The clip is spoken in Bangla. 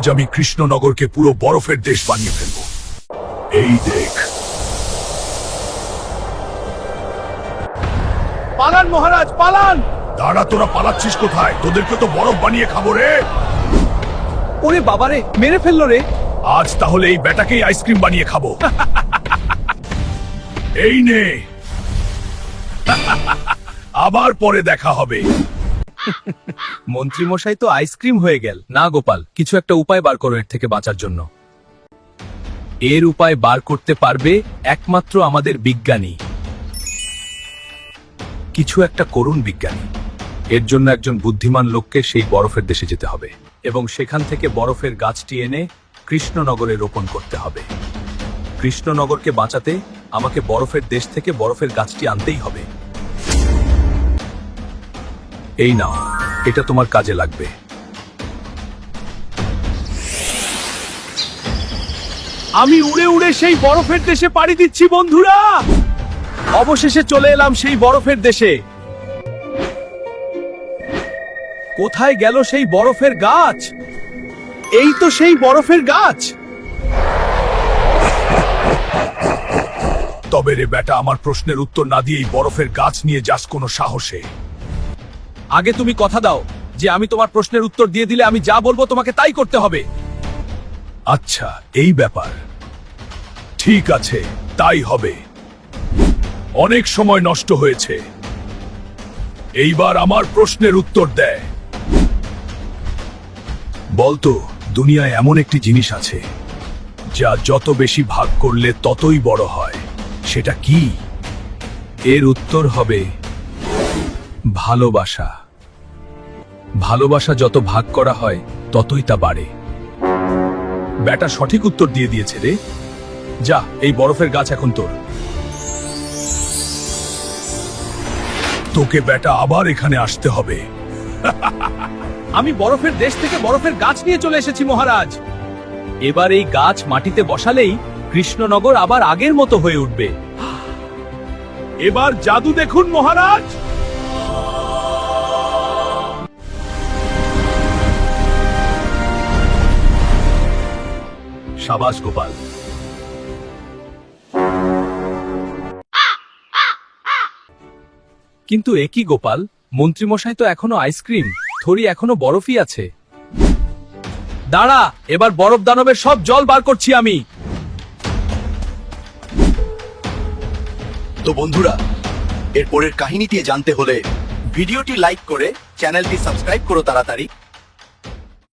আজ আমি কৃষ্ণনগরকে পুরো বরফের দেশ বানিয়ে ফেলব। এই দেখ। পালান মহারাজ, পালান! দাঁড়া, তোরা পালাচ্ছিস কোথায়? তোদেরকে তো বরফ বানিয়ে খাবো রে। ওরে বাবারে, মেরে ফেললো রে! আজ তাহলে এই বেটাকেই আইসক্রিম বানিয়ে খাবো। এই নে। আবার পরে দেখা হবে। মন্ত্রী মশাই তো আইসক্রিম হয়ে গেল। না গোপাল, কিছু একটা উপায় বার করো এর থেকে বাঁচার জন্য। এর উপায় বার করতে পারবে একমাত্র আমাদের বিজ্ঞানী। কিছু একটা করুন বিজ্ঞানী। এর জন্য একজন বুদ্ধিমান লোককে সেই বরফের দেশে যেতে হবে এবং সেখান থেকে বরফের গাছটি এনে কৃষ্ণনগরে রোপণ করতে হবে। কৃষ্ণনগরকে বাঁচাতে আমাকে বরফের দেশ থেকে বরফের গাছটি আনতেই হবে। এই নাও, এটা তোমার কাজে লাগবে। আমি উড়ে উড়ে সেই বরফের দেশে পাড়ি দিচ্ছি বন্ধুরা। অবশেষে চলে এলাম সেই বরফের দেশে। কোথায় গেল সেই বরফের গাছ? এই তো সেই বরফের গাছ। তবে রে বেটা, আমার প্রশ্নের উত্তর না দিয়েই বরফের গাছ নিয়ে যাস কোনো সাহসে? আগে তুমি কথা দাও যে আমি তোমার প্রশ্নের উত্তর দিয়ে দিলে আমি যা বলবো তোমাকে তাই করতে হবে। আচ্ছা, এই ব্যাপার। ঠিক আছে, তাই হবে। অনেক সময় নষ্ট হয়েছে, এইবার আমার প্রশ্নের উত্তর দেয়। বলতো, দুনিয়ায় এমন একটি জিনিস আছে যা যত বেশি ভাগ করলে ততই বড় হয়, সেটা কি? এর উত্তর হবে ভালোবাসা। ভালোবাসা যত ভাগ করা হয় ততই তা বাড়ে। বেটা সঠিক উত্তর দিয়ে দিয়েছে রে। যা, এই বরফের গাছ এখন তোর। তোকে বেটা আবার এখানে আসতে হবে। আমি বরফের দেশ থেকে বরফের গাছ নিয়ে চলে এসেছি মহারাজ। এবার এই গাছ মাটিতে বসালেই কৃষ্ণনগর আবার আগের মতো হয়ে উঠবে। এবার জাদু দেখুন মহারাজ। সাবাস গোপাল। কিন্তু একই গোপাল, মন্ত্রীমশাই তো এখনো আইসক্রিম, থরি এখনো বরফই আছে। দাঁড়া, এবার বরফ দানবের সব জল বার করছি আমি। তো বন্ধুরা, এর পরের কাহিনীটি জানতে হলে ভিডিওটি লাইক করে চ্যানেলটি সাবস্ক্রাইব করো তাড়াতাড়ি।